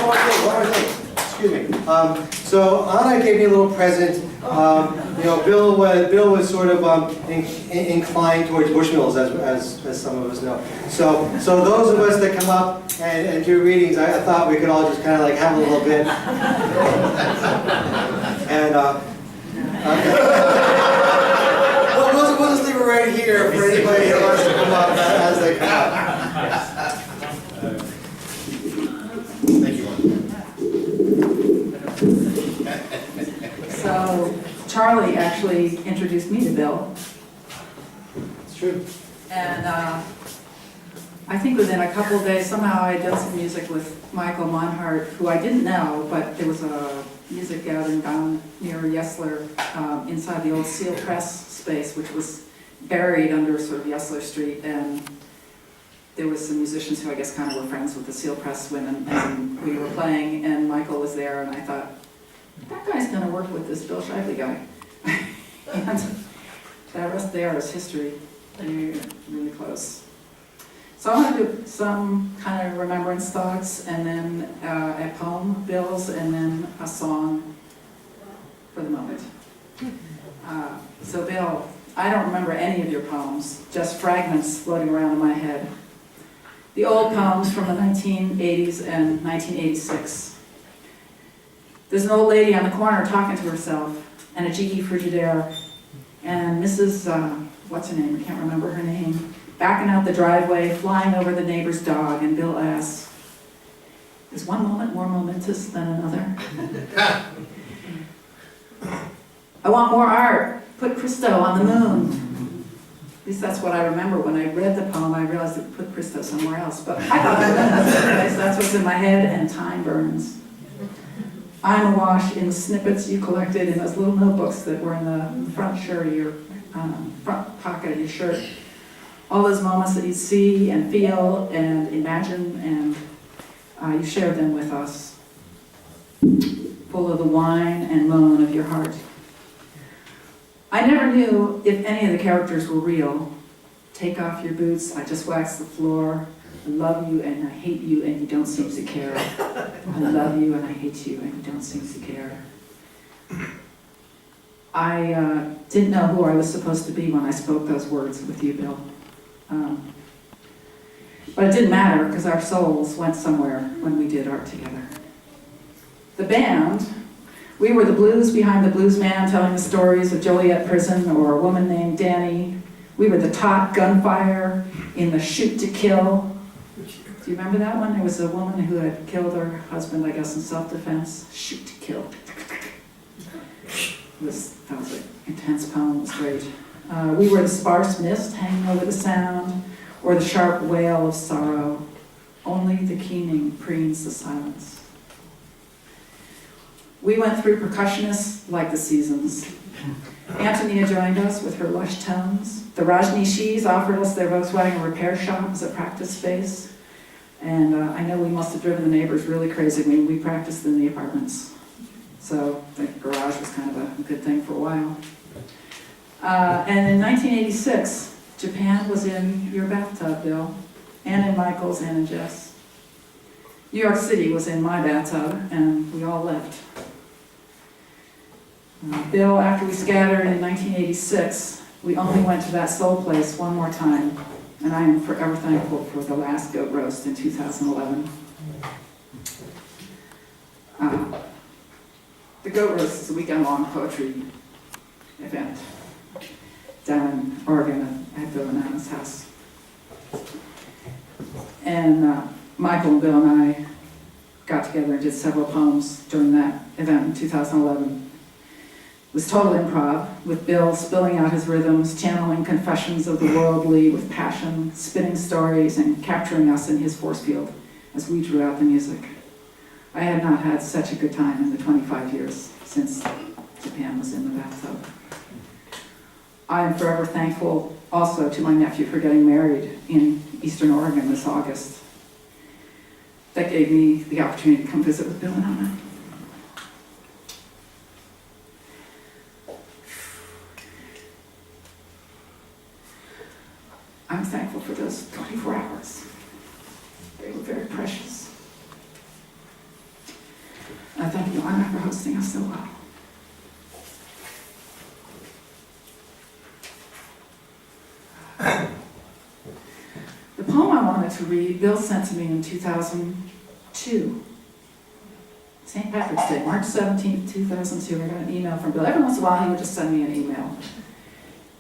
one more thing. Excuse me. So Anna gave me a little present. You know, Bill was sort of inclined towards Bushmills, as some of us know. So those of us that come up and do readings, I thought we could all just kind of like have a little bit. And we'll just leave it right here for anybody who wants to come up as they come up. Thank you. So Charlie actually introduced me to Bill. It's true. And I think within a couple of days, somehow I did some music with Michael Monhart, who I didn't know, but there was a music gathering down near Yesler, inside the old Seal Press space, which was buried under sort of Yesler Street. And there was some musicians who I guess kind of were friends with the Seal Press women, and we were playing, and Michael was there, and I thought, that guy's going to work with this Bill Shively guy. And that rest there is history. They're really close. So I'm going to do some kind of remembrance thoughts, and then a poem, Bill's, and then a song for the moment. So Bill, I don't remember any of your poems, just fragments floating around in my head. The old poems from the 1980s and 1986. There's an old lady on the corner talking to herself, and a GE Frigidaire, and Mrs. What's her name? I can't remember her name. Backing out the driveway, flying over the neighbor's dog, and Bill asks, "Is one moment more momentous than another?" I want more art. Put Christo on the moon. At least that's what I remember. When I read the poem, I realized it put Christo somewhere else. But I thought that's what's in my head, and time burns. I'm awash in the snippets you collected in those little notebooks that were in the front shirt of your front pocket of your shirt. All those moments that you see and feel and imagine, and you shared them with us, full of the whine and moan of your heart. I never knew if any of the characters were real. Take off your boots, I just waxed the floor. I love you and I hate you and you don't seem to care. I love you and I hate you and you don't seem to care. I didn't know who I was supposed to be when I spoke those words with you, Bill. But it didn't matter because our souls went somewhere when we did art together. The band, we were the blues behind the blues man telling the stories of Joliet Prison or a woman named Danny. We were the taut gunfire in the Shoot to Kill. Do you remember that one? There was a woman who had killed her husband, I guess, in self-defense. Shoot to kill. That was an intense poem. It was great. We were the sparse mist hanging over the sound, or the sharp wail of sorrow. Only the keening preens the silence. We went through percussionists like the seasons. Antonia joined us with her lush tones. The Rajneeshis offered us their Volkswagen repair shop as a practice space. And I know we must have driven the neighbors really crazy when we practiced in the apartments. So the garage was kind of a good thing for a while. And in 1986, Japan was in your bathtub, Bill, and in Michael's and in Jeff's. New York City was in my bathtub, and we all left. Bill, after we scattered in 1986, we only went to that soul place one more time, and I am forever thankful for the last goat roast in 2011. The goat roast is a weekend-long poetry event down in Oregon at Bill and Anna's house. And Michael and Bill and I got together and did several poems during that event in 2011. It was total improv, with Bill spilling out his rhythms, channeling confessions of the worldly with passion, spinning stories, and capturing us in his force field as we drew out the music. I had not had such a good time in the 25 years since Japan was in the bathtub. I am forever thankful also to my nephew for getting married in Eastern Oregon this August. That gave me the opportunity to come visit with Bill and Anna. I'm thankful for those 24 hours. They were very precious. I thank you, Anna, for hosting us so well. The poem I wanted to read, Bill sent to me in 2002. St. Patrick's Day, March 17th, 2002. I got an email from Bill. Every once in a while, he would just send me an email.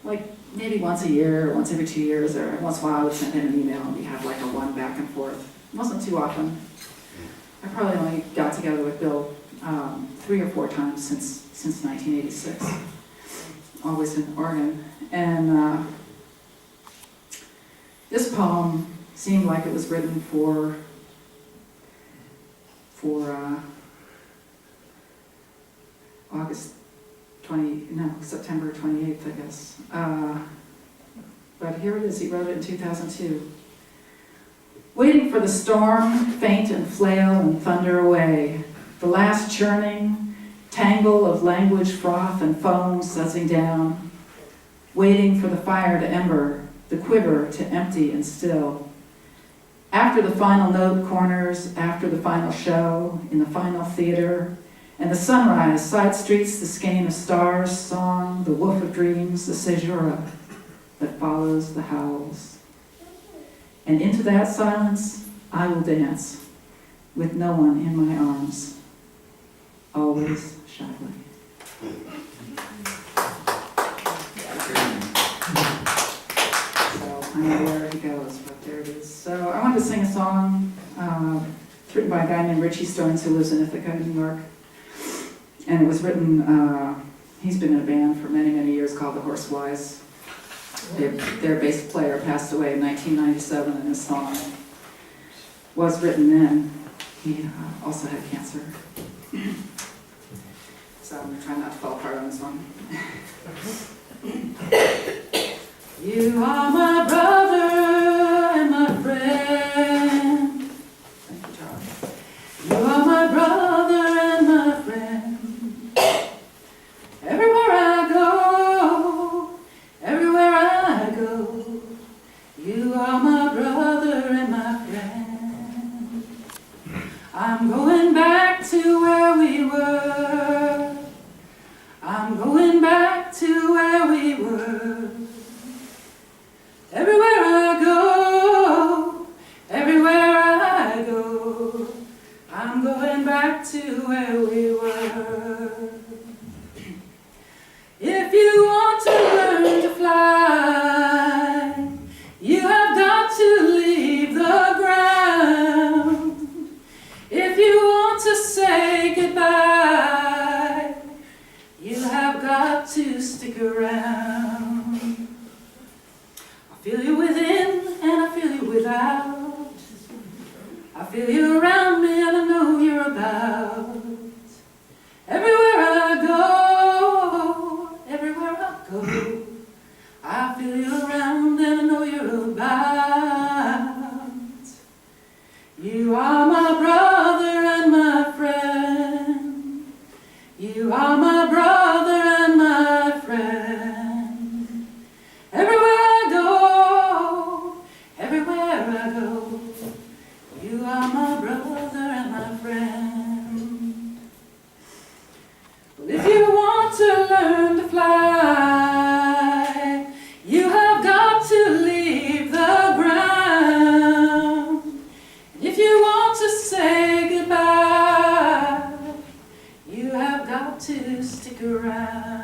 Like maybe once a year, or once every 2 years, or once in a while I would send him an email and we'd have like a one back and forth. It wasn't too often. I probably only got together with Bill 3 or 4 times since 1986. Always in Oregon. And this poem seemed like it was written for September 28th, I guess. But here it is, he wrote it in 2002. Waiting for the storm, faint and flail and thunder away, the last churning, tangle of language, froth and foam suzzing down, waiting for the fire to ember, the quiver to empty and still. After the final note corners, after the final show, in the final theater, and the sunrise, side streets, the skein of stars, song, the woof of dreams, the caesura that follows the howls. And into that silence, I will dance, with no one in my arms, always Shively. So I know where he goes, but there it is. So I wanted to sing a song. It's written by a guy named Richie Stearns who lives in Ithaca, New York. And it was written, he's been in a band for many, many years called the Horseflies. Their bass player passed away in 1997, and this song was written then. He also had cancer. So I'm going to try not to fall apart on this one. You are my brother and my friend. Thank you, Charlie. You are my brother and my friend. Everywhere I go, you are my brother and my friend. I'm going back to where we were. I'm going back to where we were. Everywhere I go, I'm going back to where we were. If you want to learn to fly, you have got to leave the ground. If you want to say goodbye, you have got to stick around. I feel you within and I feel you without. I feel you around me and I know you're about. Everywhere I go, I feel you around and I know you're about. You are my brother and my friend. You are my brother and my friend. Everywhere I go, you are my brother and my friend. Well, if you want to learn to fly, you have got to leave the ground. And if you want to say goodbye, you have got to stick around.